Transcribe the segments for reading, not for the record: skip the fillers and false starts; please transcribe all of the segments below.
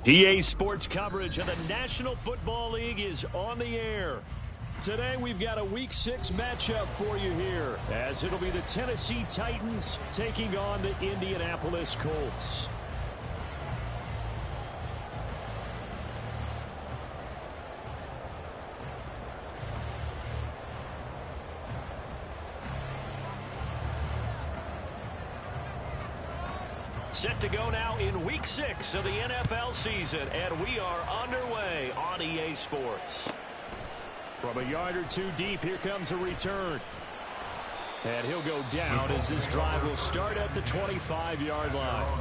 EA Sports coverage of the National Football League is on the air. Today we've got a Week 6 matchup for you here, as it'll be the Tennessee Titans taking on the Indianapolis Colts. Set to go now in Week 6 of the NFL season, and we are underway on EA Sports. From a yard or two deep, here comes a return. And he'll go down as this drive will start at the 25-yard line.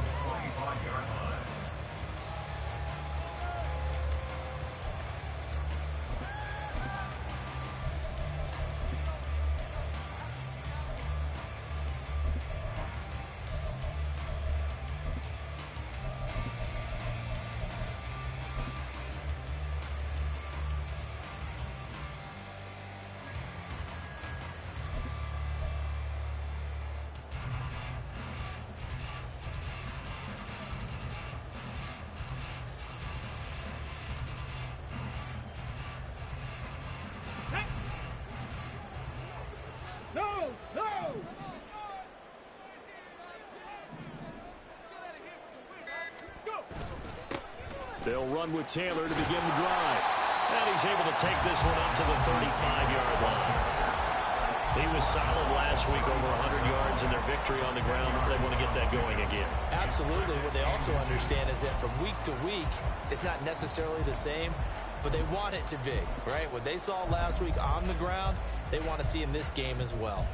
They'll run with Taylor to begin the drive. And he's able to take this one up to the 35-yard line. He was solid last week, over 100 yards in their victory on the ground. They want to get that going again. Absolutely. What they also understand is that from week to week, it's not necessarily the same, but they want it to be, right? What they saw last week on the ground, they want to see in this game as well.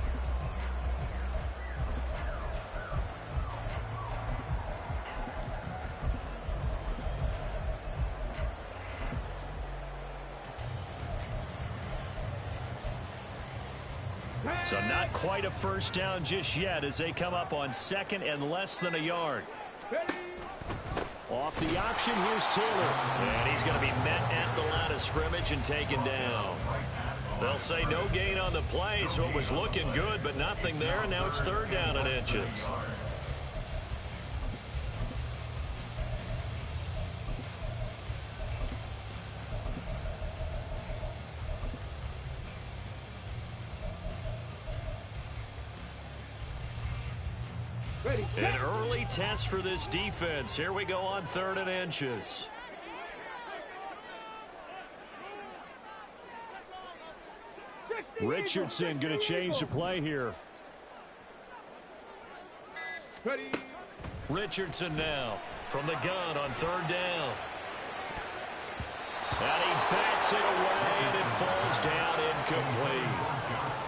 So not quite a first down just yet as they come up on second and less than a yard. Off the option, here's Taylor. And he's going to be met at the line of scrimmage and taken down. They'll say no gain on the play, so it was looking good, but nothing there, and now it's third down and inches. An early test for this defense. Here we go on third and inches. Richardson going to change the play here. Richardson now from the gun on third down. And he bats it away, and it falls down incomplete.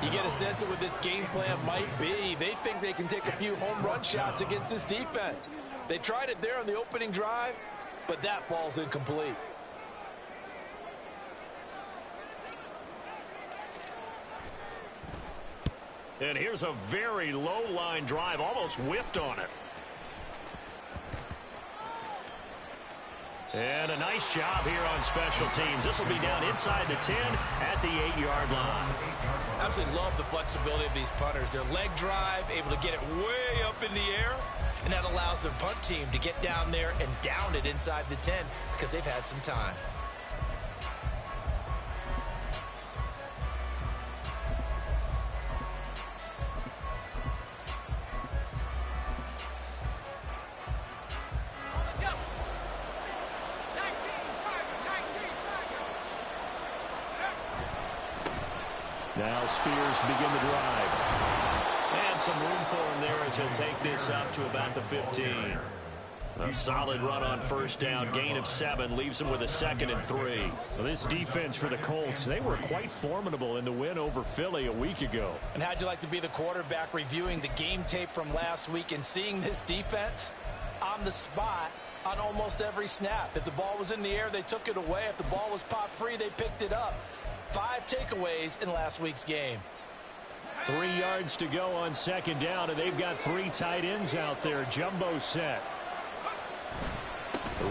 You get a sense of what this game plan might be. They think they can take a few home run shots against this defense. They tried it there on the opening drive, but that falls incomplete. And here's a very low line drive, almost whiffed on it. And a nice job here on special teams. This will be down inside the 10 at the 8-yard line. Absolutely love the flexibility of these punters. Their leg drive, able to get it way up in the air, and that allows their punt team to get down there and down it inside the 10 because they've had some time. Now Spears to begin the drive. And some room for him there as he'll take this up to about the 15. A solid run on first down. Gain of 7 leaves him with a 2nd and 3. Well, this defense for the Colts, they were quite formidable in the win over Philly a week ago. And how'd you like to be the quarterback reviewing the game tape from last week and seeing this defense on the spot on almost every snap? If the ball was in the air, they took it away. If the ball was popped free, they picked it up. 5 takeaways in last week's game. 3 yards to go on second down, and they've got 3 tight ends out there. Jumbo set.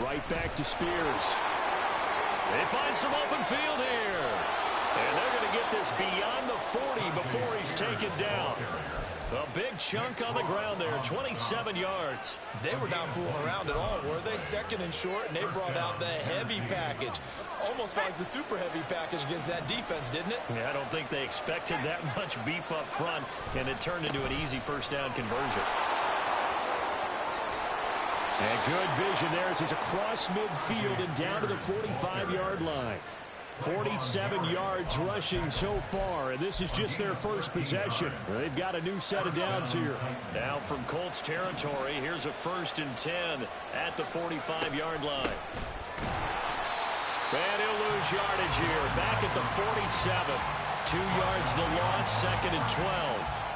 Right back to Spears. They find some open field here. And they're going to get this beyond the 40 before he's taken down. A big chunk on the ground there, 27 yards. They were not fooling around at all, were they? Second and short, and they brought out the heavy package. Almost like the super heavy package against that defense, didn't it? Yeah, I don't think they expected that much beef up front, and it turned into an easy first down conversion. And good vision there as he's across midfield and down to the 45-yard line. 47 yards rushing so far, and this is just their first possession. They've got a new set of downs here. Now from Colts territory, here's a 1st and 10 at the 45-yard line. And he'll lose yardage here, back at the 47. 2 yards the loss, 2nd and 12.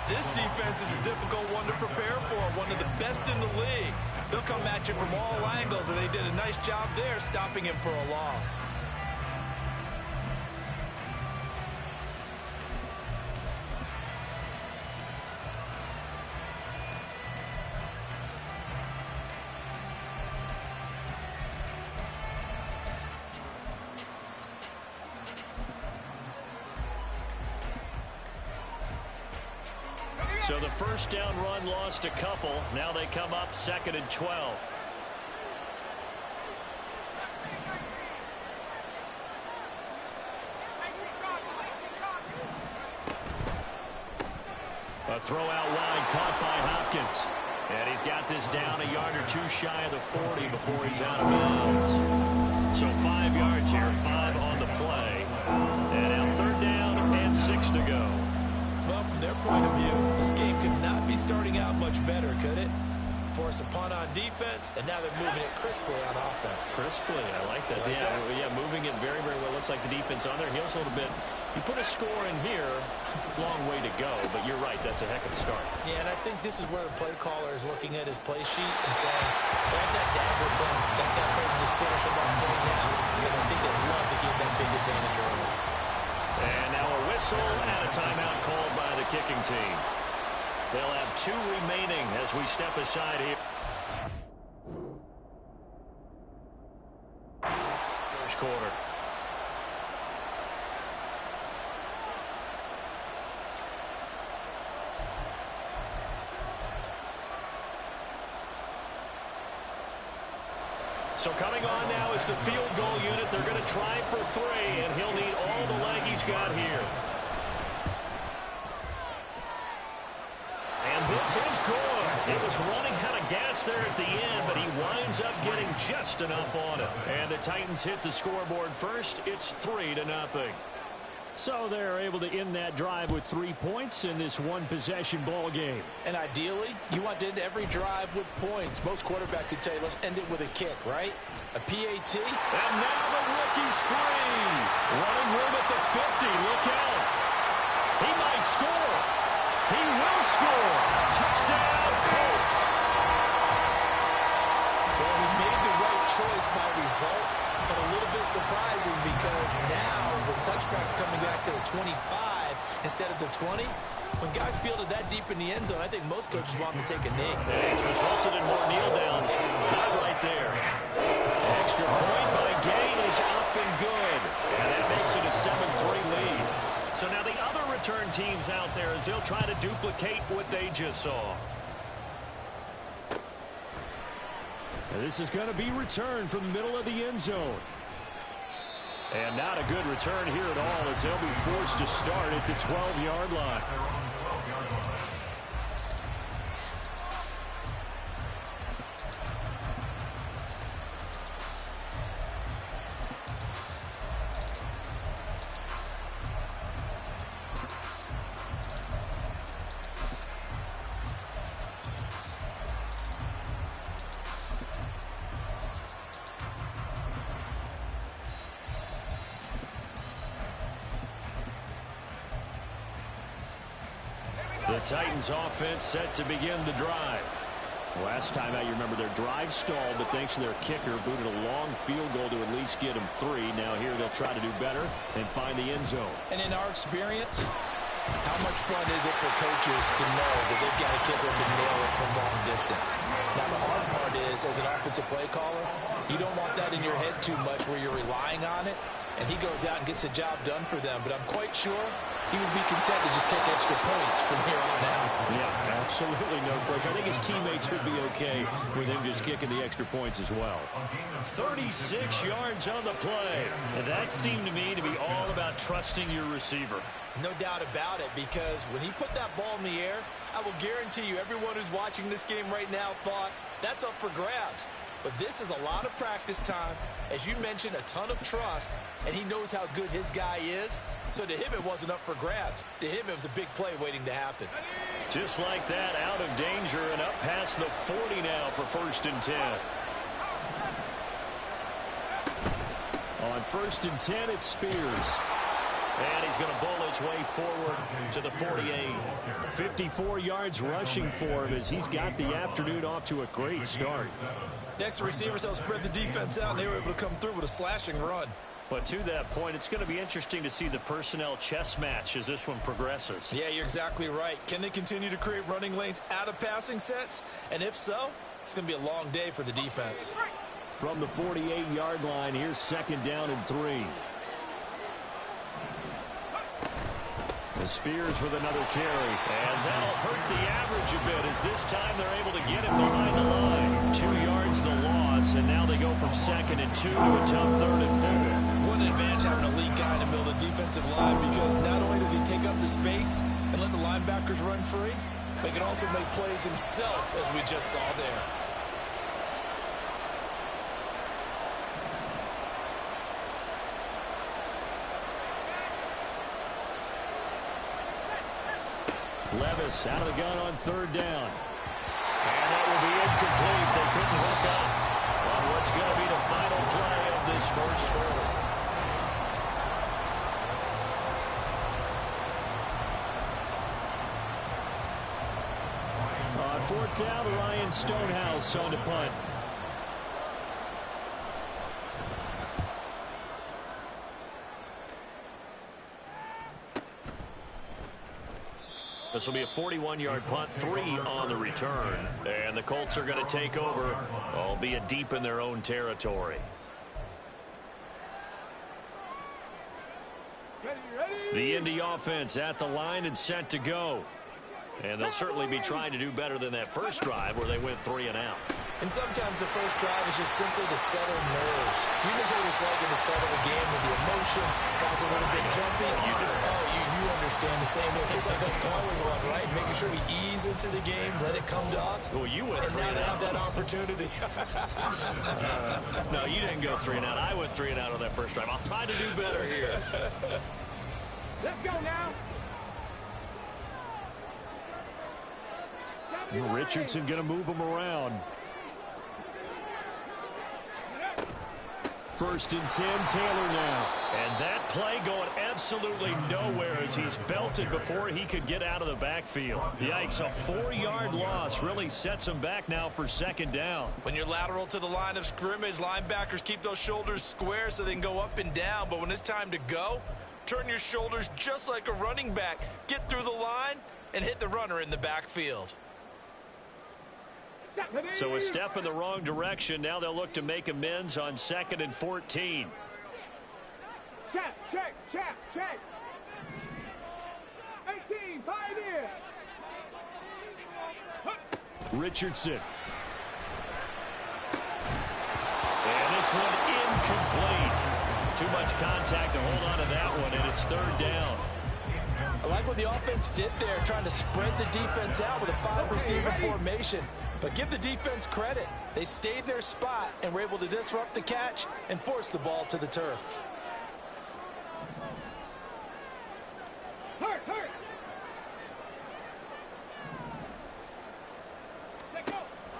This defense is a difficult one to prepare for, one of the best in the league. They'll come at you from all angles, and they did a nice job there stopping him for a loss. So the first down run lost a couple. Now they come up 2nd and 12. A throw out wide caught by Hopkins. And he's got this down a yard or two shy of the 40 before he's out of bounds. So 5 yards here, 5 on the play. And now 3rd down and 6 to go. Well, from their point of view, this game could not be starting out much better, could it? Force a punt on defense, and now they're moving it crisply on offense. Crisply, I like that. Yeah, moving it very, very well. Looks like the defense on their heels a little bit. You put a score in here, long way to go, but you're right, that's a heck of a start. Yeah, and I think this is where the play caller is looking at his play sheet and saying, let that dagger play, let that play just finish him on point now, because I think they'd love to give them big advantage early. And now a whistle and a timeout called by the kicking team. They'll have 2 remaining as we step aside here. First quarter. So coming on now is the field goal unit. They're going to try for 3, and he'll need all the leg he's got here. And this is good. It was running out of gas there at the end, but he winds up getting just enough on it. And the Titans hit the scoreboard first. It's 3-0. So they're able to end that drive with 3 points in this one-possession ball game. And ideally, you want to end every drive with points. Most quarterbacks would tell you, let's end it with a kick, right? A PAT. And now the rookie's free. Running room at the 50. Look out. He might score. He will score. Touchdown, Colts. Well, he made the right choice by result, but a little bit surprising because now the touchback's coming back to the 25 instead of the 20. When guys fielded that deep in the end zone, I think most coaches want them to take a knee. And it's resulted in more kneel downs. Not right there. An extra point by Gain is up and good. And that makes it a 7-3 lead. So now the other return teams out there as they'll try to duplicate what they just saw. And this is going to be returned from the middle of the end zone. And not a good return here at all as they'll be forced to start at the 12-yard line. The Titans offense set to begin the drive. Last time out, you remember their drive stalled, but thanks to their kicker, booted a long field goal to at least get them 3. Now here they'll try to do better and find the end zone. And in our experience, how much fun is it for coaches to know that they've got a kicker who can nail it from long distance? Now the hard part is, as an offensive play caller, you don't want that in your head too much where you're relying on it. and he goes out and gets the job done for them. But I'm quite sure he would be content to just kick extra points from here on out. Yeah, absolutely no question. I think his teammates would be okay with him just kicking the extra points as well. 36 yards on the play. And that seemed to me to be all about trusting your receiver. No doubt about it, because when he put that ball in the air, I will guarantee you everyone who's watching this game right now thought that's up for grabs. But this is a lot of practice time. As you mentioned, a ton of trust, and he knows how good his guy is. So to him, it wasn't up for grabs. To him, it was a big play waiting to happen. Just like that, out of danger and up past the 40 now for 1st and 10. On 1st and 10, it's Spears. And he's going to bowl his way forward to the 48. 54 yards rushing for him as he's got the afternoon off to a great start. Next to receivers, they'll spread the defense out, and they were able to come through with a slashing run. But to that point, it's going to be interesting to see the personnel chess match as this one progresses. Yeah, you're exactly right. Can they continue to create running lanes out of passing sets? And if so, it's going to be a long day for the defense. From the 48-yard line, here's 2nd down and 3. The Spears with another carry. And that'll hurt the average a bit as this time they're able to get him behind the line. 2 yards the loss, and now they go from 2nd and 2 to a tough 3rd and 4. What an advantage having a lead guy in the middle of the defensive line, because not only does he take up the space and let the linebackers run free, but he can also make plays himself, as we just saw there. Levis out of the gun on 3rd down. And that will be incomplete. They couldn't hook up on what's going to be the final play of this first quarter. On 4th down, Ryan Stonehouse on to punt. This will be a 41-yard punt, 3 on the return. And the Colts are going to take over, albeit deep in their own territory. The Indy offense at the line and set to go. And they'll certainly be trying to do better than that first drive where they went 3 and out. And sometimes the first drive is just simply to settle nerves. You know what it's like at the start of a game with the emotion, guys a little bit jumpy. You understand the same way. Just like us calling one, right? Making sure we ease into the game, let it come to us. Well, you went and 3 now and they out. have that opportunity. No, you didn't go 3 and out. I went 3 and out on that first drive. I'll try to do better here. Let's go now. Richardson going to move him around. 1st and 10, Taylor now. And that play going absolutely nowhere as he's belted before he could get out of the backfield. Yikes, a 4-yard loss really sets him back now for 2nd down. When you're lateral to the line of scrimmage, linebackers keep those shoulders square so they can go up and down. But when it's time to go, turn your shoulders just like a running back. Get through the line and hit the runner in the backfield. So a step in the wrong direction. Now they'll look to make amends on 2nd and 14. Check. 18, Pioneer. Richardson. And this one incomplete. Too much contact to hold on to that one, and it's 3rd down. I like what the offense did there, trying to spread the defense out with a 5-receiver formation. But give the defense credit. They stayed in their spot and were able to disrupt the catch and force the ball to the turf. Hurt.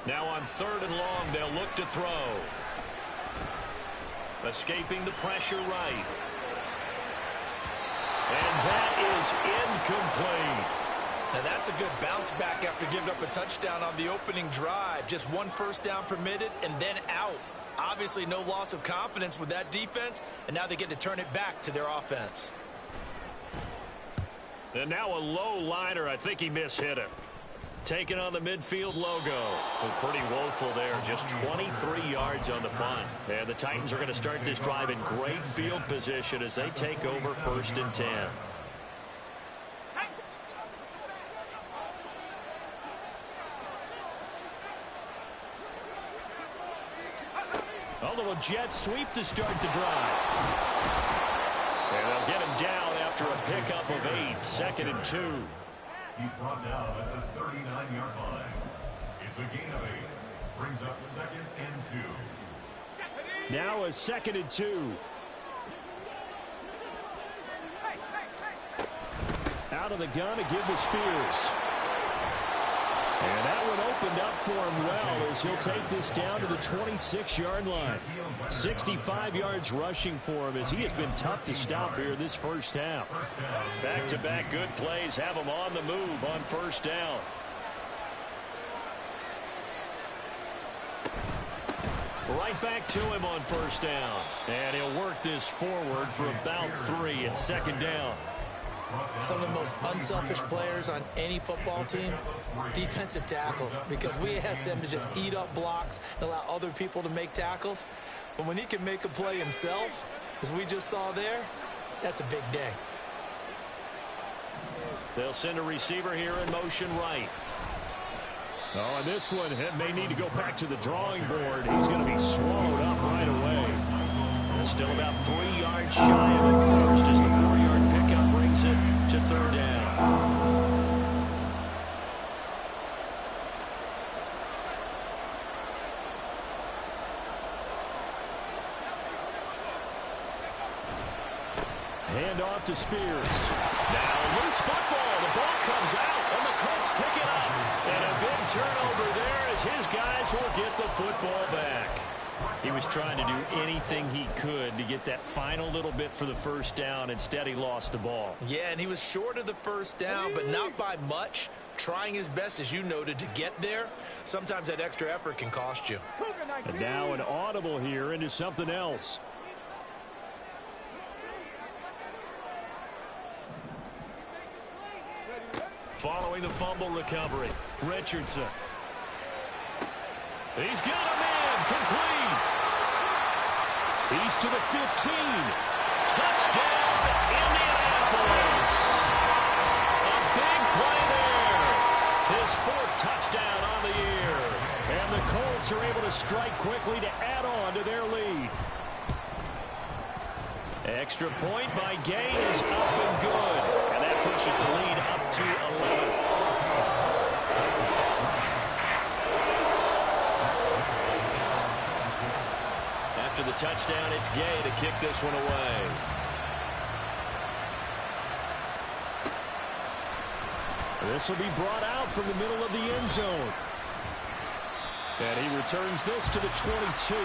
Now on 3rd and long, they'll look to throw. Escaping the pressure right. And that is incomplete. Now that's a good bounce back after giving up a touchdown on the opening drive. Just 1 first down permitted and then out. Obviously no loss of confidence with that defense, and now they get to turn it back to their offense. And now a low liner. I think he mishit it. Taking on the midfield logo. Well, pretty woeful there. Just 23 yards on the punt. And the Titans are going to start this drive in great field position as they take over 1st and 10. A little jet sweep to start the drive. And they'll get him down after a pickup of 8. 2nd and 2. He's brought down at the 39-yard line. It's a gain of 8. Brings up 2nd and 2. Now a 2nd and 2. Out of the gun to give to Spears. And that one opened up for him well as he'll take this down to the 26-yard line. 65 yards rushing for him as he has been tough to stop here this first half. Back-to-back good plays have him on the move on 1st down. Right back to him on 1st down. And he'll work this forward for about 3 at 2nd down. Some of the most unselfish players on any football team, defensive tackles, because we ask them to just eat up blocks and allow other people to make tackles. But when he can make a play himself, as we just saw there, that's a big day. They'll send a receiver here in motion right. Oh, and this one may need to go back to the drawing board. He's going to be swallowed up right away. And still about 3 yards shy of it first as the 4-yard pickup brings it to 3rd down. Hand off to Spears. Now loose football. The ball comes out, and the Colts pick it up. And a big turnover there as his guys will get the football back. He was trying to do anything he could to get that final little bit for the 1st down. Instead, he lost the ball. Yeah, and he was short of the 1st down, but not by much. Trying his best, as you noted, to get there. Sometimes that extra effort can cost you. And now an audible here into something else. Following the fumble recovery, Richardson. He's got a man complete. He's to the 15. Touchdown, Indianapolis. A big play there. His 4th touchdown on the year. And the Colts are able to strike quickly to add on to their lead. Extra point by Gay is up and good. And that pushes the lead up to 11. After the touchdown, it's Gay to kick this one away. This will be brought out from the middle of the end zone. And he returns this to the 22.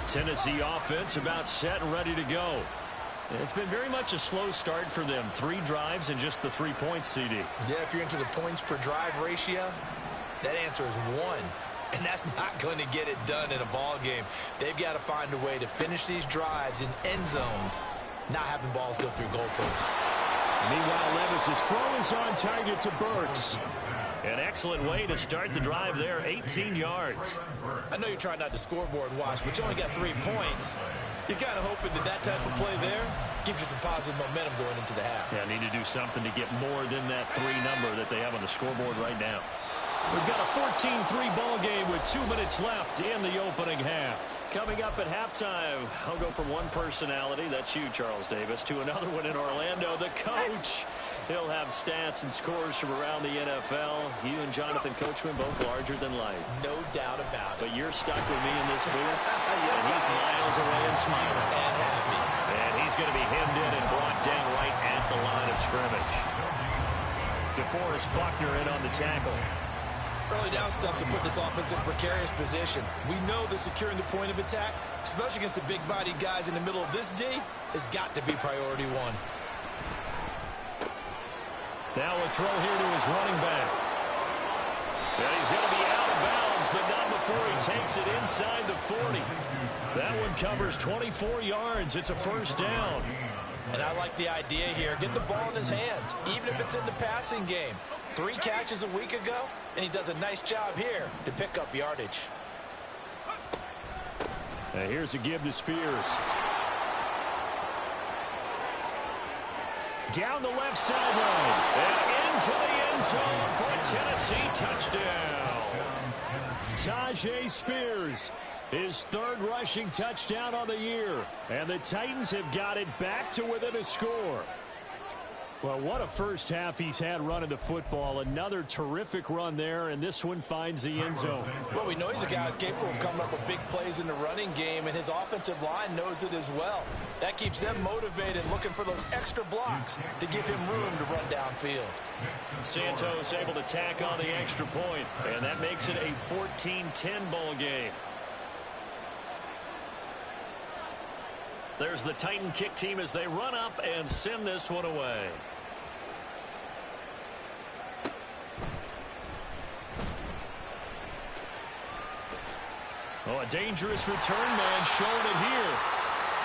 Tennessee offense about set and ready to go. It's been very much a slow start for them. 3 drives and just the 3 points, CD. Yeah, if you're into the points per drive ratio, that answer is 1. And that's not going to get it done in a ball game. They've got to find a way to finish these drives in end zones, not having balls go through goalposts. Meanwhile, Levis's throw is on target to Burks. An excellent way to start the drive there, 18 yards. I know you're trying not to scoreboard watch, but you only got 3 points. You're kind of hoping that type of play there gives you some positive momentum going into the half. Yeah, need to do something to get more than that 3 number that they have on the scoreboard right now. We've got a 14-3 ball game with 2 minutes left in the opening half. Coming up at halftime, I'll go from one personality, that's you, Charles Davis, to another one in Orlando, the coach. He'll have stats and scores from around the NFL. You and Jonathan Coachman both larger than life. No doubt about it. But you're stuck with me in this booth, and he's miles away and smiling. And happy. And he's going to be hemmed in and brought down right at the line of scrimmage. DeForest Buckner in on the tackle. Early down stuff to put this offense in a precarious position. We know that securing the point of attack, especially against the big-bodied guys in the middle of this D, has got to be priority 1. Now a throw here to his running back. And he's going to be out of bounds, but not before he takes it inside the 40. That one covers 24 yards. It's a first down. And I like the idea here. Get the ball in his hands, even if it's in the passing game. 3 catches a week ago, and he does a nice job here to pick up yardage. And here's a give to Spears. Down the left sideline. And into the end zone for a Tennessee touchdown. Tyjae Spears, his 3rd rushing touchdown on the year. And the Titans have got it back to within a score. Well, what a first half he's had running the football. Another terrific run there, and this one finds the end zone. Well, we know he's a guy who's capable of coming up with big plays in the running game, and his offensive line knows it as well. That keeps them motivated, looking for those extra blocks to give him room to run downfield. Santos able to tack on the extra point, and that makes it a 14-10 ball game. There's the Titan kick team as they run up and send this one away. Oh, a dangerous return man showing it here.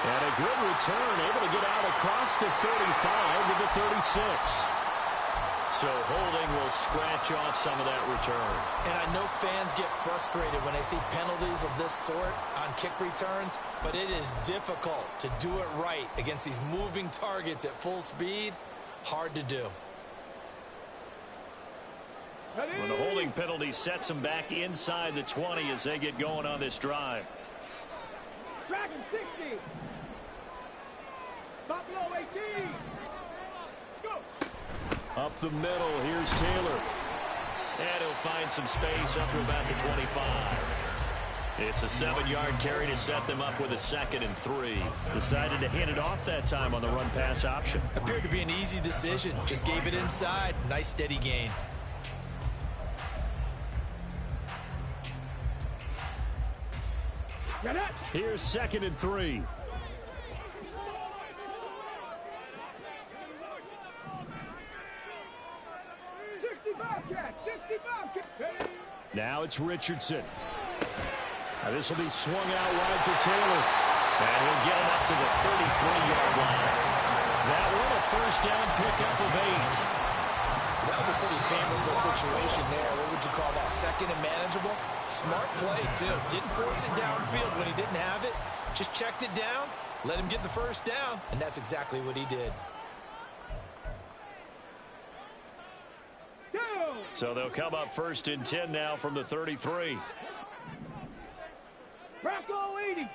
And a good return, able to get out across the 35 to the 36. So holding will scratch off some of that return. And I know fans get frustrated when they see penalties of this sort on kick returns, but it is difficult to do it right against these moving targets at full speed. Hard to do. When the holding penalty sets them back inside the 20 as they get going on this drive. Dragon 60. Buffalo 18. Let's go. Up the middle, here's Taylor. And he'll find some space up to about the 25. It's a 7-yard carry to set them up with a 2nd and 3. Decided to hand it off that time on the run-pass option. Appeared to be an easy decision. Just gave it inside. Nice steady gain. Here's 2nd and 3. Now it's Richardson. Now this will be swung out wide for Taylor. And he'll get it up to the 33-yard line. That one a first down pickup of 8. That was a pretty favorable situation there. What would you call that? 2nd and manageable? Smart play, too. Didn't force it downfield when he didn't have it. Just checked it down, let him get the first down, and that's exactly what he did. So they'll come up 1st and 10 now from the 33. Bronco 80.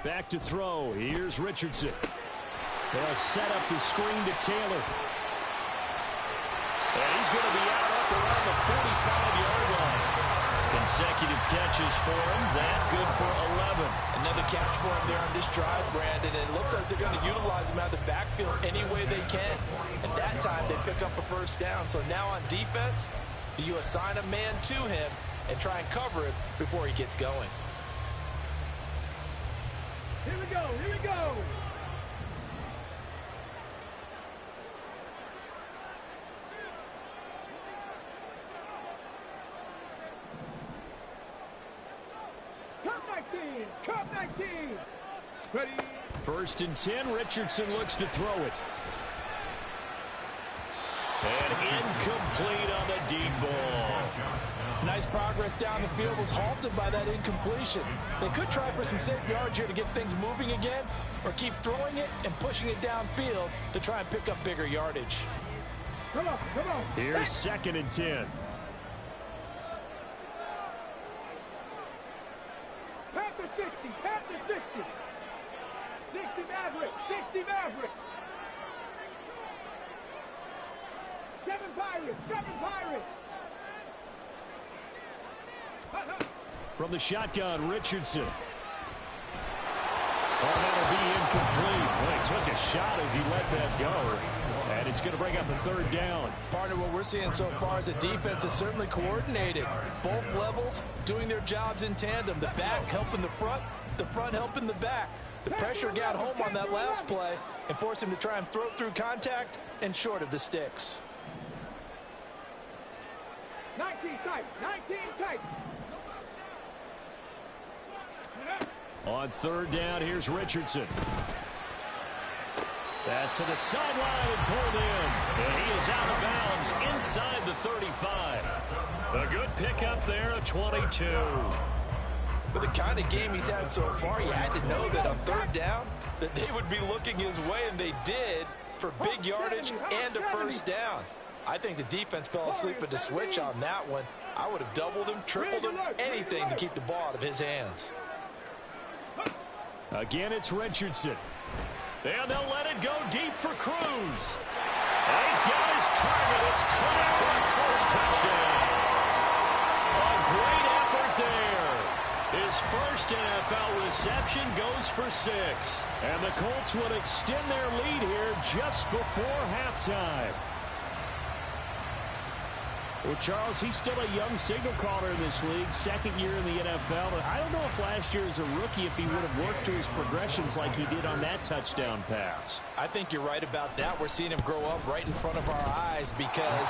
Back to throw. Here's Richardson. They'll set up the screen to Taylor. And he's going to be out up around the 45-yard line. Consecutive catches for him. That good for 11. Another catch for him there on this drive, Brandon. And it looks like they're going to utilize him out of the backfield any way they can. And that time they pick up a first down. So now on defense, do you assign a man to him and try and cover him before he gets going? Here we go. Here we go. Cup 19. Ready. 1st and 10. Richardson looks to throw it. And incomplete on the deep ball. Nice progress down the field, was halted by that incompletion. They could try for some safe yards here to get things moving again, or keep throwing it and pushing it downfield to try and pick up bigger yardage. Come on, come on. Here's 2nd and 10. Panther 60, Panther 60. 60 Maverick, 60 Maverick. 7 Pirates, 7 Pirates. From the shotgun, Richardson. Oh, that'll be incomplete. Well, he took a shot as he let that go. And it's going to bring up a 3rd down. Partner, what we're seeing so far is a defense is certainly coordinated. Both levels doing their jobs in tandem. The back helping the front helping the back. The pressure got home on that last play and forced him to try and throw through contact and short of the sticks. 19 tight. 19 tight. On third down, here's Richardson. Pass to the sideline and pulled in. And he is out of bounds inside the 35. A good pickup there, a 22. With the kind of game he's had so far, you had to know that on third down that they would be looking his way, and they did, for big yardage and a first down. I think the defense fell asleep at the switch on that one. I would have doubled him, tripled him, anything to keep the ball out of his hands. Again, it's Richardson. And they'll let it go deep for Cruz. And he's got his target. It's clear for a Colts touchdown. A great effort there. His first NFL reception goes for 6. And the Colts would extend their lead here just before halftime. Well, Charles, he's still a young signal caller in this league, second year in the NFL. But I don't know if last year as a rookie, if he would have worked through his progressions like he did on that touchdown pass. I think you're right about that. We're seeing him grow up right in front of our eyes because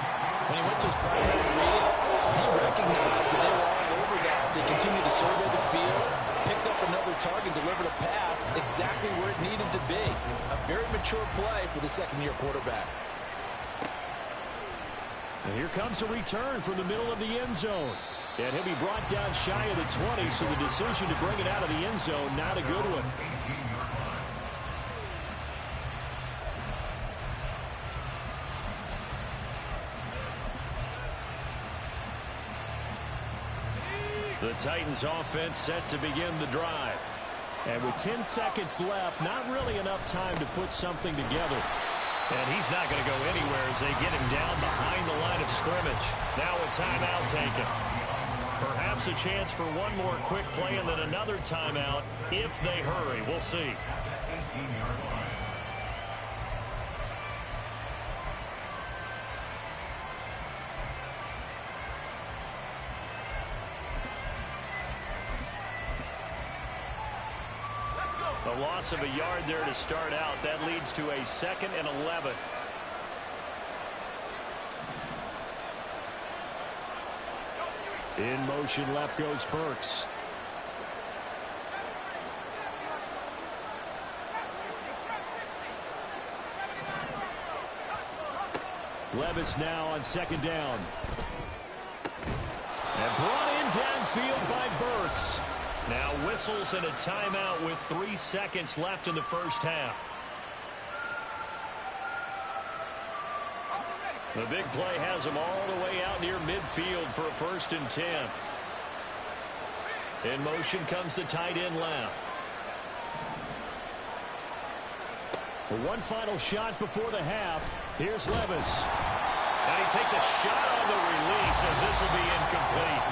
when he went to his primary read, he recognized that they were all over that. So he continued to survey the field, picked up another target, delivered a pass exactly where it needed to be. A very mature play for the second-year quarterback. And here comes a return from the middle of the end zone. And he'll be brought down shy of the 20, so the decision to bring it out of the end zone, not a good one. The Titans offense set to begin the drive. And with 10 seconds left, not really enough time to put something together. And he's not going to go anywhere as they get him down behind the line of scrimmage. Now a timeout taken. Perhaps a chance for one more quick play and then another timeout if they hurry. We'll see. A loss of a yard there to start out. That leads to a 2nd and 11. In motion, left goes Burks. Levis now on 2nd down. And brought in downfield by Burks. Now whistles and a timeout with 3 seconds left in the first half. The big play has him all the way out near midfield for a 1st and 10. In motion comes the tight end left. One final shot before the half. Here's Levis. And he takes a shot on the release as this will be incomplete.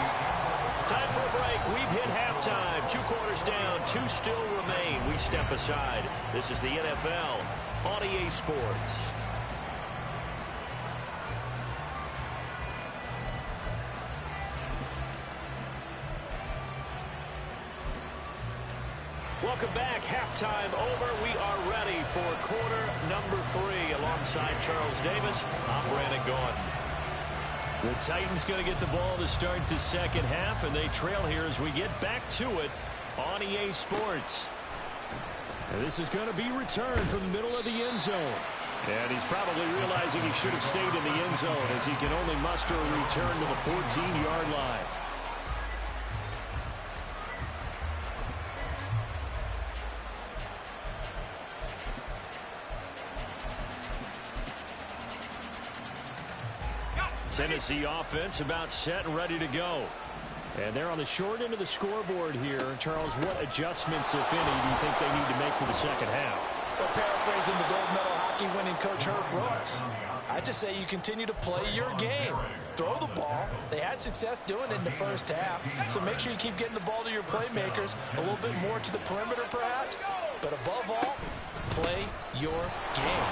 Time for a break. We've hit halftime. 2 quarters down. 2 still remain. We step aside. This is the NFL on EA Sports. Welcome back. Halftime over. We are ready for quarter number 3. Alongside Charles Davis, I'm Brandon Gaudin. The Titans going to get the ball to start the second half, and they trail here as we get back to it on EA Sports. And this is going to be returned from the middle of the end zone. And he's probably realizing he should have stayed in the end zone as he can only muster a return to the 14-yard line. Tennessee offense about set and ready to go. And they're on the short end of the scoreboard here. Charles, what adjustments, if any, do you think they need to make for the second half? Well, paraphrasing the gold medal hockey winning coach Herb Brooks, I just say you continue to play your game. Throw the ball. They had success doing it in the first half. So make sure you keep getting the ball to your playmakers, a little bit more to the perimeter perhaps. But above all, play your game.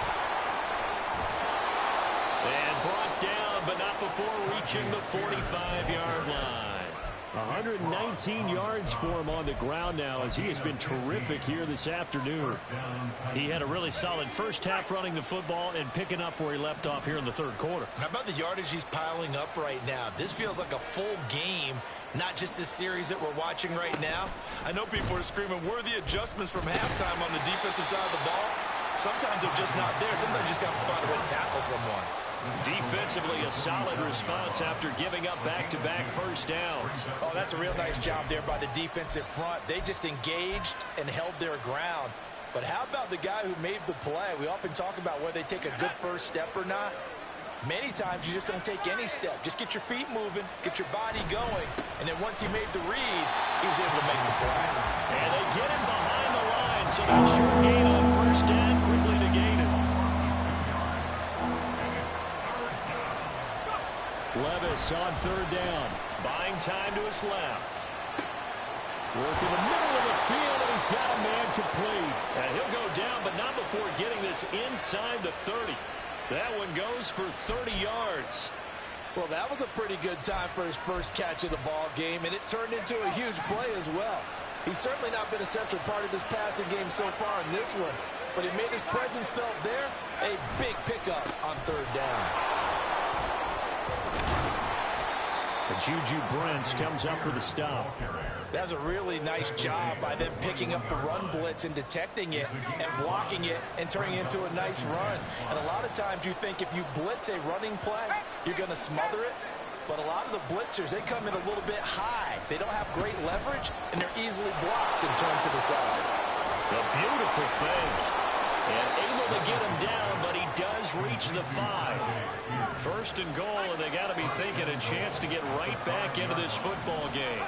And brought down, but not before reaching the 45-yard line. 119 yards for him on the ground now as he has been terrific here this afternoon. He had a really solid first half running the football and picking up where he left off here in the third quarter. How about the yardage he's piling up right now? This feels like a full game, not just this series that we're watching right now. I know people are screaming, where are the adjustments from halftime on the defensive side of the ball? Sometimes they're just not there. Sometimes you just got to find a way to tackle someone. Defensively, a solid response after giving up back-to-back first downs. Oh, that's a real nice job there by the defensive front. They just engaged and held their ground. But how about the guy who made the play? We often talk about whether they take a good first step or not. Many times you just don't take any step. Just get your feet moving, get your body going, and then once he made the read, he was able to make the play. And they get him behind the line, so that short gain on first down, quickly to gain it. Levis on third down, buying time to his left. Work in the middle of the field, and he's got a man complete. And he'll go down, but not before getting this inside the 30. That one goes for 30 yards. Well, that was a pretty good time for his first catch of the ball game, and it turned into a huge play as well. He's certainly not been a central part of this passing game so far in this one, but he made his presence felt there. A big pickup on third down. Juju Brents comes up for the stop. That's a really nice job by them picking up the run blitz and detecting it and blocking it and turning it into a nice run. And a lot of times you think if you blitz a running play, you're going to smother it. But a lot of the blitzers, they come in a little bit high. They don't have great leverage, and they're easily blocked and turned to the side. A beautiful fake. And able to get him down, but he does reach the 5. First and goal, and they got to be thinking a chance to get right back into this football game.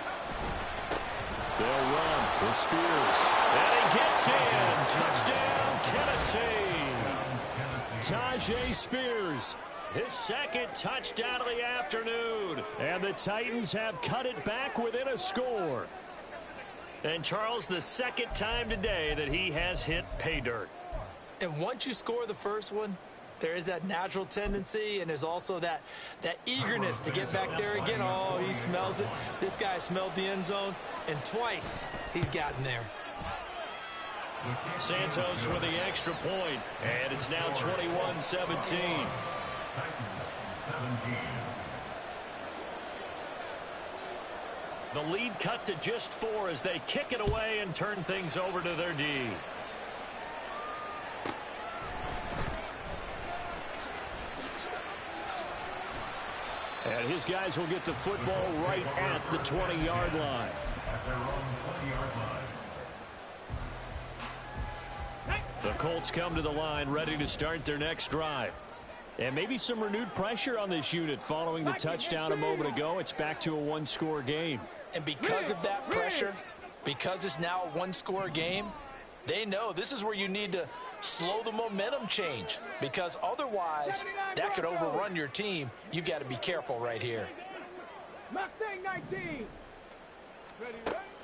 They'll run with Spears. And he gets in. Touchdown, Tennessee. Tyjae Spears, his second touchdown of the afternoon. And the Titans have cut it back within a score. And Charles, the second time today that he has hit pay dirt. And once you score the first one, there is that natural tendency, and there's also that eagerness to get back there again. Oh, he smells it. This guy smelled the end zone, and twice he's gotten there. Santos with the extra point, and it's now 21-17. The lead cut to just 4 as they kick it away and turn things over to their D. And his guys will get the football right at the 20-yard line. The Colts come to the line ready to start their next drive. And maybe some renewed pressure on this unit following the touchdown a moment ago. It's back to a one-score game. And because of that pressure, because it's now a one-score game, they know this is where you need to slow the momentum change, because otherwise that could overrun your team. You've got to be careful right here. Mustang 19.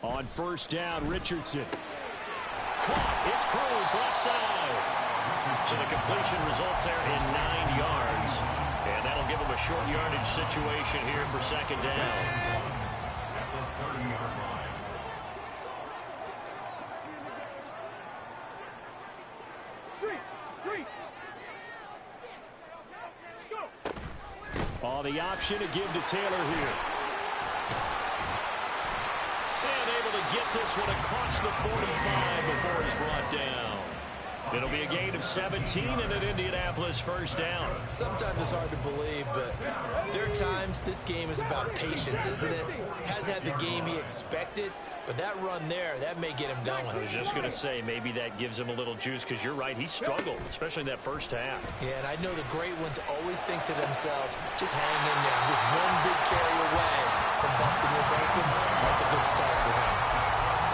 On first down, Richardson. Caught. It's Cruz left side. So the completion results there in 9 yards. And that'll give him a short yardage situation here for second down. The option to give to Taylor here. And able to get this one across the 45 before he's brought down. It'll be a gain of 17 and an Indianapolis first down. Sometimes it's hard to believe, but there are times this game is about patience, isn't it? Has had the game he expected, but that run there, that may get him going. I was just going to say, maybe that gives him a little juice, because you're right, he struggled, especially in that first half. Yeah, and I know the great ones always think to themselves, just hang in there. Just one big carry away from busting this open. That's a good start for him.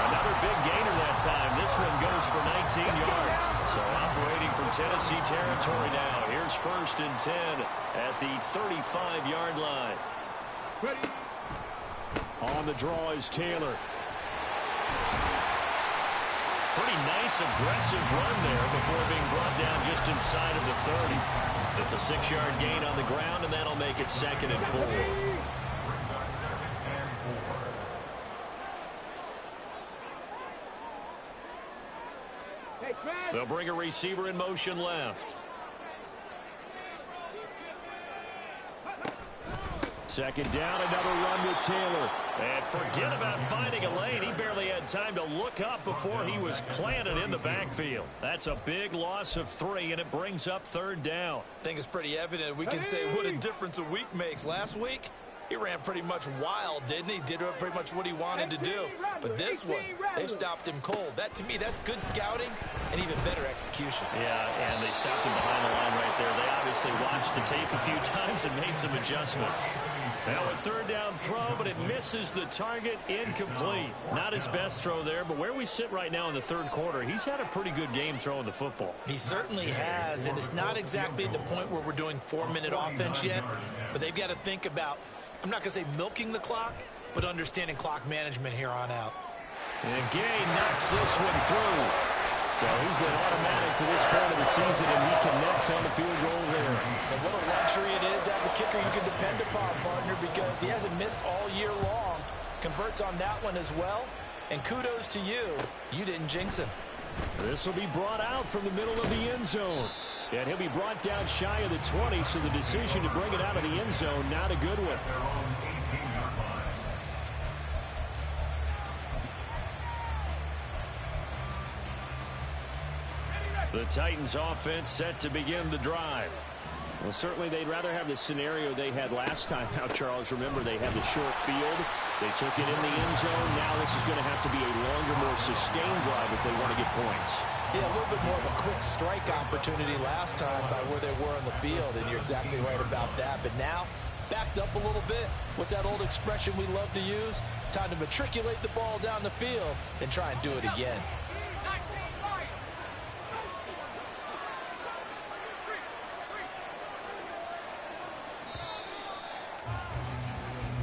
Another big gainer that time. This one goes for 19 yards. So operating from Tennessee territory now. Here's first and 10 at the 35-yard line. Ready. On the draw is Taylor. Pretty nice, aggressive run there before being brought down just inside of the 30. It's a 6-yard gain on the ground, and that'll make it second and 4. Hey, Chris. They'll bring a receiver in motion left. Second down, another run with Taylor. And forget about finding a lane. He barely had time to look up before he was planted in the backfield. That's a big loss of 3, and it brings up third down. I think it's pretty evident. We can say what a difference a week makes. Last week, he ran pretty much wild, didn't he? Did pretty much what he wanted to do. But this one, they stopped him cold. That, to me, that's good scouting and even better execution. Yeah, and they stopped him behind the line right there. They obviously watched the tape a few times and made some adjustments. Now a third down throw, but it misses the target, incomplete. Not his best throw there, but where we sit right now in the third quarter, he's had a pretty good game throwing the football. He certainly has, and it's not exactly at the point where we're doing 4-minute offense yet, but they've got to think about, I'm not going to say milking the clock, but understanding clock management here on out. And Gay knocks this one through. So he's been automatic to this point of the season, and he connects on the field goal there. And what a luxury it is to have a kicker you can depend upon, partner, because he hasn't missed all year long. Converts on that one as well. And kudos to you. You didn't jinx him. This will be brought out from the middle of the end zone. And he'll be brought down shy of the 20, so the decision to bring it out of the end zone, not a good one. The Titans offense set to begin the drive. Well, certainly they'd rather have the scenario they had last time. Now, Charles, remember they had the short field. They took it in the end zone. Now this is going to have to be a longer, more sustained drive if they want to get points. Yeah, a little bit more of a quick strike opportunity last time by where they were on the field, and you're exactly right about that. But now, backed up a little bit. What's that old expression we love to use? Time to matriculate the ball down the field and try and do it again.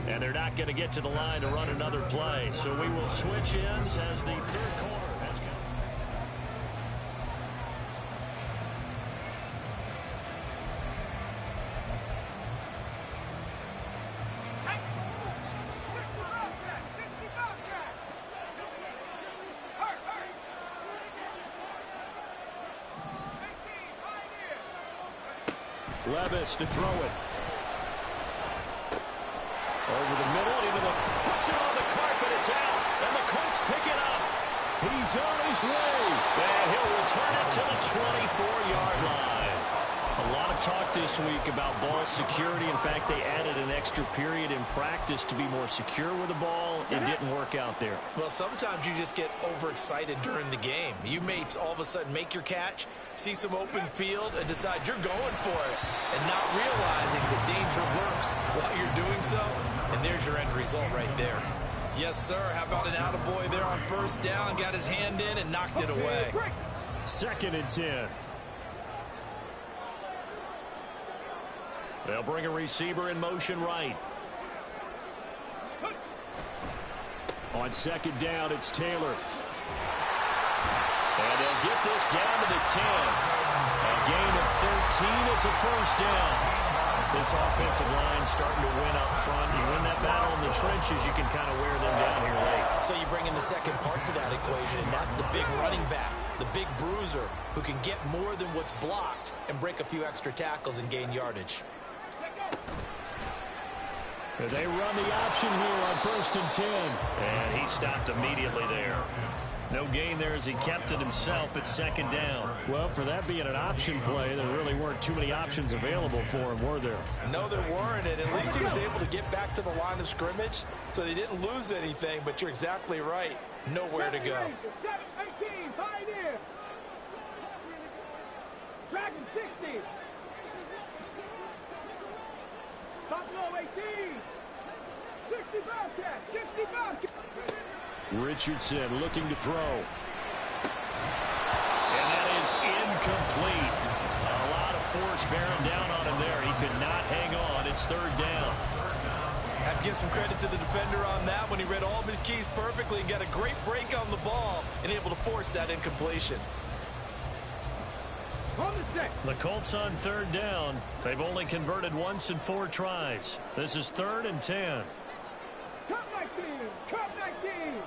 And they're not going to get to the line to run another play. So we will switch ends as the third quarter has come. Levis to throw it. Over the middle, into the, puts it on the carpet, it's out, and the Colts pick it up. He's on his way, and he'll return it to the 24-yard line. A lot of talk this week about ball security. In fact, they added an extra period in practice to be more secure with the ball. It didn't work out there. Well, sometimes you just get overexcited during the game. You may all of a sudden make your catch, see some open field, and decide you're going for it, and not realizing the danger lurks while you're doing so. And there's your end result right there. Yes, sir. How about an attaboy there on first down? Got his hand in and knocked it away. 2nd and 10. They'll bring a receiver in motion right. On 2nd down, it's Taylor. And they'll get this down to the 10. A gain of 13. It's a first down. This offensive line starting to win up front. You win that battle in the trenches, you can kind of wear them down here late. So you bring in the second part to that equation, and that's the big running back, the big bruiser, who can get more than what's blocked and break a few extra tackles and gain yardage. They run the option here on 1st and 10. And he stopped immediately there. No gain there as he kept it himself at 2nd down. Well, for that being an option play, there really weren't too many options available for him, were there? No, there weren't, and at least he was able to get back to the line of scrimmage, so they didn't lose anything, but you're exactly right. Nowhere to go. 18, Pioneer. Dragon 60. Buffalo 18. 60 Bobcat. 60 Bobcat. Richardson looking to throw. And that is incomplete. A lot of force bearing down on him there. He could not hang on. It's 3rd down. Have to give some credit to the defender on that when he read all of his keys perfectly and got a great break on the ball and able to force that incompletion. The Colts on 3rd down. They've only converted once in 4 tries. This is 3rd and 10. Cut 19. Cut 19.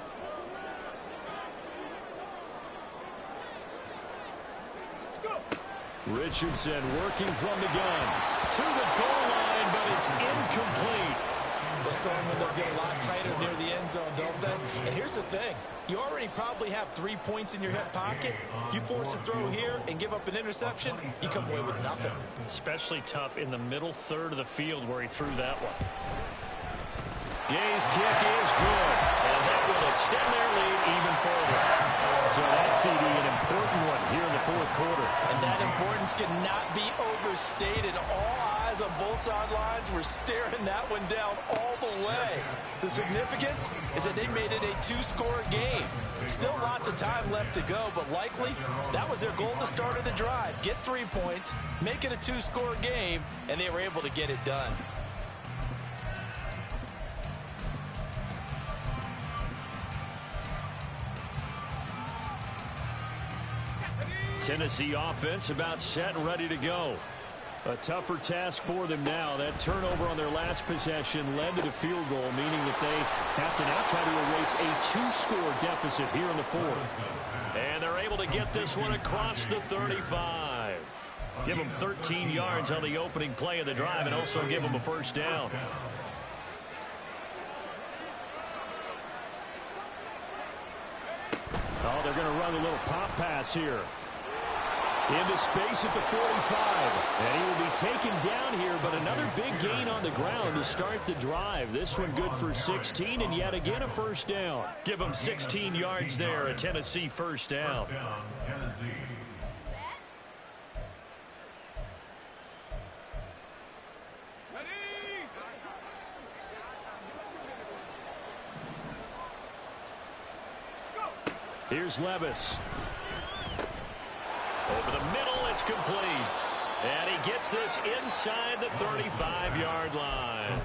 Richardson working from the gun. To the goal line, but it's incomplete. Those throwing windows get a lot tighter near the end zone, don't they? And here's the thing. You already probably have 3 points in your hip pocket. You force a throw here and give up an interception, you come away with nothing. Especially tough in the middle third of the field where he threw that one. Gay's kick is good, and that will extend their lead even further. So that's CD, an important one here in the fourth quarter. And that importance cannot be overstated. All eyes on both sidelines were staring that one down all the way. The significance is that they made it a 2-score game. Still lots of time left to go, but likely that was their goal at the start of the drive. Get 3 points, make it a 2-score game, and they were able to get it done. Tennessee offense about set and ready to go. A tougher task for them now. That turnover on their last possession led to the field goal, meaning that they have to now try to erase a 2-score deficit here in the fourth. And they're able to get this one across the 35. Give them 13 yards on the opening play of the drive and also give them a first down. Oh, they're going to run a little pop pass here. Into space at the 45. And he will be taken down here, but another big gain on the ground to start the drive. This one good for 16, and yet again a first down. Give them 16 yards there, a Tennessee first down. Here's Levis. Over the middle, it's complete. And he gets this inside the 35-yard line.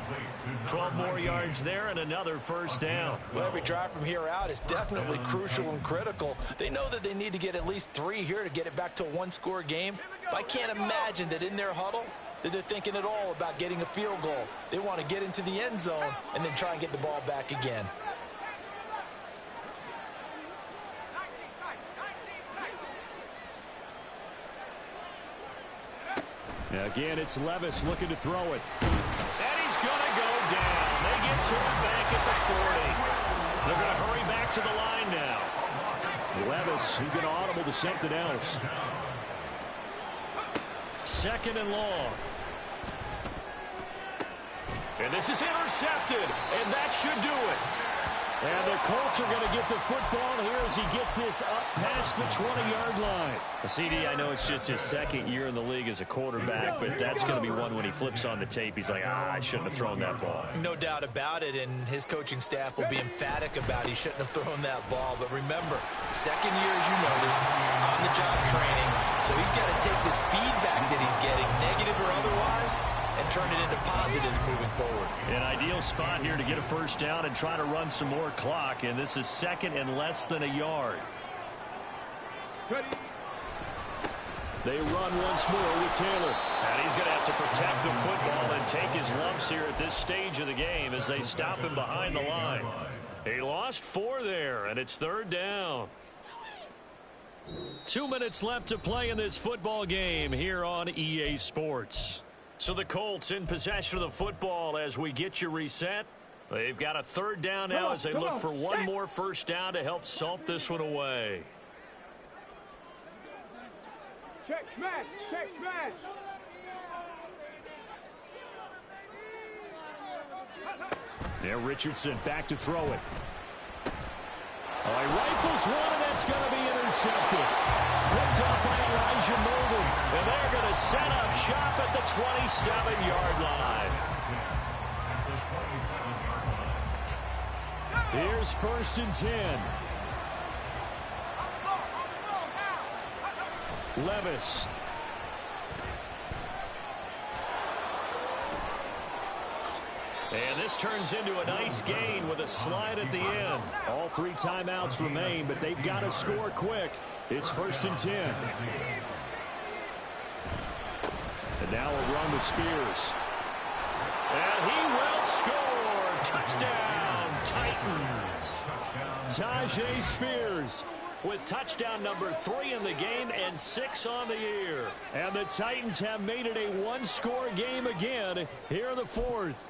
12 more yards there and another first down. Well, every drive from here out is definitely crucial and critical. They know that they need to get at least 3 here to get it back to a 1-score game. But I can't imagine that in their huddle that they're thinking at all about getting a field goal. They want to get into the end zone and then try and get the ball back again. Again, it's Levis looking to throw it. And he's going to go down. They get to it back at the 40. They're going to hurry back to the line now. Levis, he's going to audible to something else. 2nd and long. And this is intercepted, and that should do it. And the Colts are going to get the football here as he gets this up past the 20-yard line. CD, I know it's just his 2nd year in the league as a quarterback, but that's going to be one when he flips on the tape. He's like, I shouldn't have thrown that ball. No doubt about it, and his coaching staff will be emphatic about he shouldn't have thrown that ball. But remember, 2nd year, as you noted, on-the-job training. So he's got to take this feedback that he's getting, negative or otherwise, and turn it into positives moving forward. An ideal spot here to get a first down and try to run some more clock, and this is 2nd and less than a yard. Ready. They run once more with Taylor. And he's going to have to protect the football and take his lumps here at this stage of the game as they stop him behind the line. He lost 4 there, and it's 3rd down. 2 minutes left to play in this football game here on EA Sports. So the Colts in possession of the football as we get you reset. They've got a 3rd down now as they look for one more first down to help salt this one away. Check smash, check smash. There, Richardson back to throw it. Oh, he rifles one, and that's going to be intercepted. Picked up by Elijah Molden. And they're going to set up shop at the 27-yard line. Here's 1st and 10. Levis. And this turns into a nice gain with a slide at the end. All 3 timeouts remain, but they've got to score quick. It's 1st and 10. And now a run with Spears. And he will score. Touchdown, Titans. Tyjae Spears with touchdown number 3 in the game and 6 on the year. And the Titans have made it a one-score game again here in the fourth.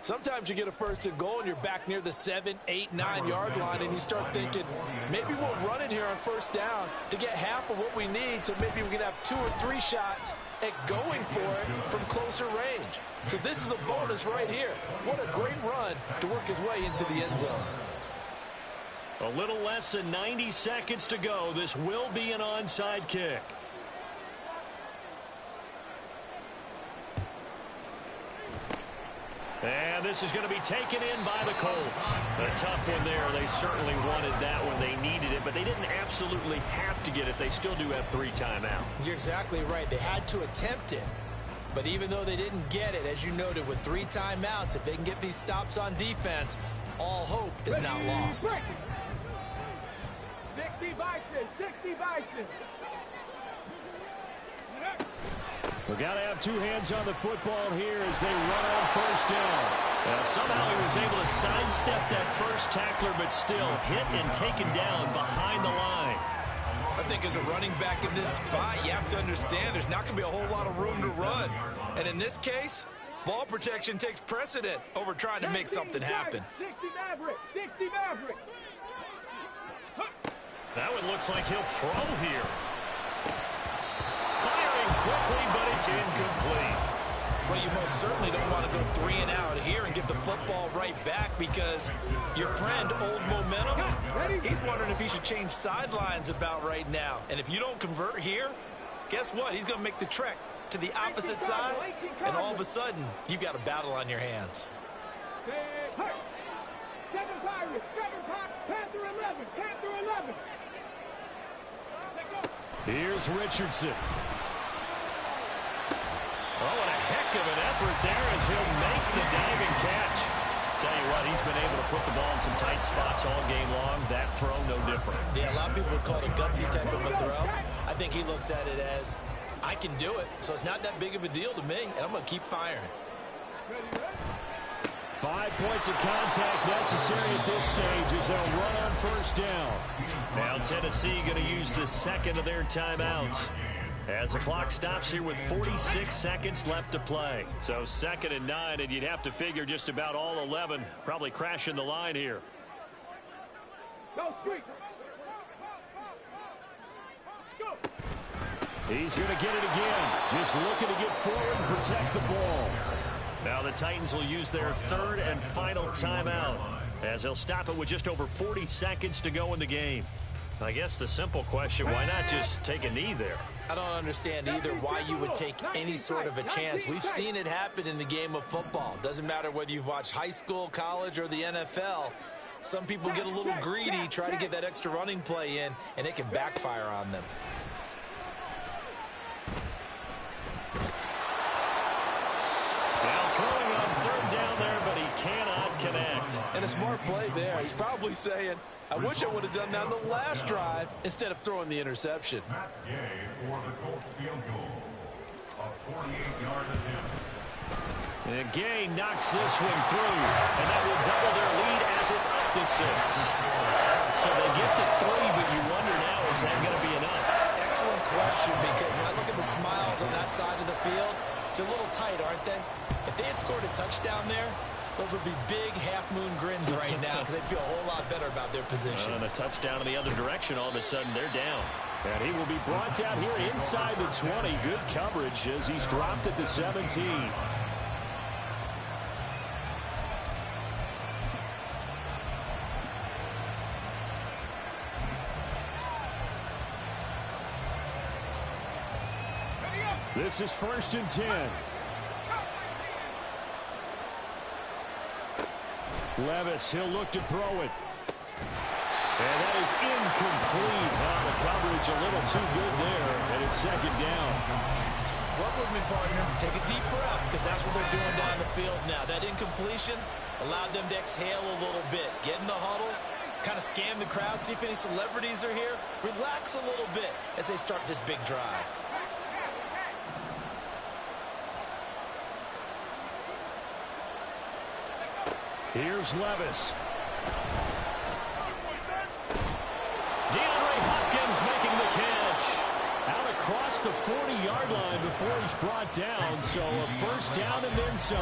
Sometimes you get a first and goal and you're back near the 7, 8, 9-yard line and you start thinking, maybe we'll run it here on first down to get half of what we need, so maybe we can have 2 or 3 shots at going for it from closer range. So this is a bonus right here. What a great run to work his way into the end zone. A little less than 90 seconds to go. This will be an onside kick. And this is going to be taken in by the Colts. A tough one there. They certainly wanted that when they needed it, but they didn't absolutely have to get it. They still do have 3 timeouts. You're exactly right. They had to attempt it. But even though they didn't get it, as you noted, with 3 timeouts, if they can get these stops on defense, all hope is not lost. 60 Bison, 60 Bison. We've got to have 2 hands on the football here as they run on first down. Somehow he was able to sidestep that first tackler, but still hit and taken down behind the line. I think as a running back in this spot, you have to understand there's not going to be a whole lot of room to run. And in this case, ball protection takes precedent over trying to make something happen. 60 Maverick, 60 Maverick. That one looks like he'll throw here. Firing quickly, but it's incomplete. Well, you most certainly don't want to go 3 and out here and give the football right back, because your friend, Old Momentum, he's wondering if he should change sidelines about right now. And if you don't convert here, guess what? He's going to make the trek to the opposite side, and all of a sudden, you've got a battle on your hands. 7 Pirates, 7 Pirates, Panther 11, Panther 11. Here's Richardson. Oh, and a heck of an effort there as he'll make the diving catch. Tell you what, he's been able to put the ball in some tight spots all game long. That throw, no different. Yeah, a lot of people would call it a gutsy type of a throw. I think he looks at it as, I can do it, so it's not that big of a deal to me, and I'm going to keep firing. 5 points of contact necessary at this stage as they'll run on first down. Now Tennessee going to use the second of their timeouts as the clock stops here with 46 seconds left to play. So 2nd and 9, and you'd have to figure just about all 11 probably crashing the line here. Go, Street. Go. He's going to get it again. Just looking to get forward and protect the ball. Now the Titans will use their 3rd and final timeout as they'll stop it with just over 40 seconds to go in the game. I guess the simple question, why not just take a knee there? I don't understand either why you would take any sort of a chance. We've seen it happen in the game of football. Doesn't matter whether you've watched high school, college, or the NFL. Some people get a little greedy, try to get that extra running play in, and it can backfire on them. Now throwing on 3rd down there, but he cannot connect. And a smart play there. He's probably saying, I wish I would have done that on the last drive instead of throwing the interception. Matt Gay for the Colts field goal. A 48-yard attempt. And Gay knocks this one through, and that will double their lead as it's up to 6. So they get to 3, but you wonder now, is that going to be enough? Excellent question, because when I look at the smiles on that side of the field, they're a little tight, aren't they? If they had scored a touchdown there, those would be big half-moon grins right now because they'd feel a whole lot better about their position. And a touchdown in the other direction, all of a sudden they're down. And he will be brought down here inside the 20. Good coverage as he's dropped at the 17. This is 1st and 10. Levis, he'll look to throw it. And that is incomplete. The coverage a little too good there, and it's 2nd down. Work with me, partner. Take a deep breath, because that's what they're doing down the field now. That incompletion allowed them to exhale a little bit. Get in the huddle, kind of scan the crowd, see if any celebrities are here. Relax a little bit as they start this big drive. Here's Levis. past the 40-yard line before he's brought down, so a first down and then some.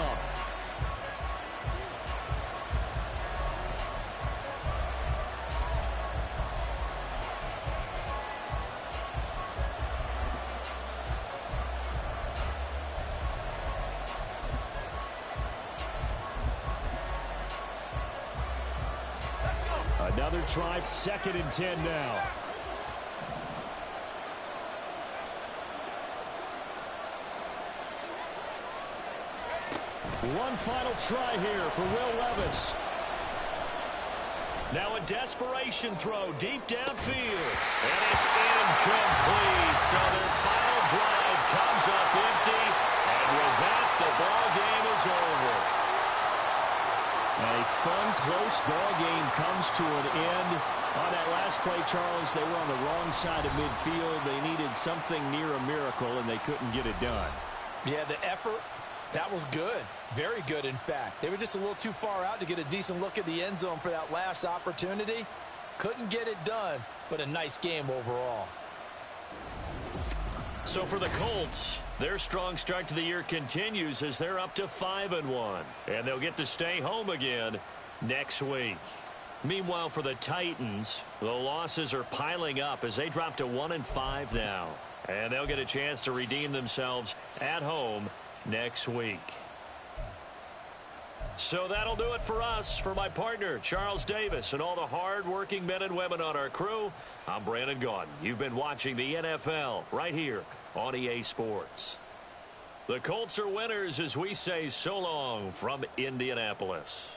Another try, 2nd and 10 now. One final try here for Will Levis. Now a desperation throw deep downfield. And it's incomplete. So their final drive comes up empty. And with that, the ball game is over. A fun, close ball game comes to an end. On that last play, Charles, they were on the wrong side of midfield. They needed something near a miracle, and they couldn't get it done. Yeah, the effort, that was good. Very good, in fact. They were just a little too far out to get a decent look at the end zone for that last opportunity. Couldn't get it done, but a nice game overall. So for the Colts, their strong start to the year continues as they're up to 5-1. And they'll get to stay home again next week. Meanwhile, for the Titans, the losses are piling up as they drop to 1-5 now. And they'll get a chance to redeem themselves at home next week. So that'll do it for us. For my partner, Charles Davis, and all the hard-working men and women on our crew, I'm Brandon Gaudin. You've been watching the NFL right here on EA Sports. The Colts are winners as we say so long from Indianapolis.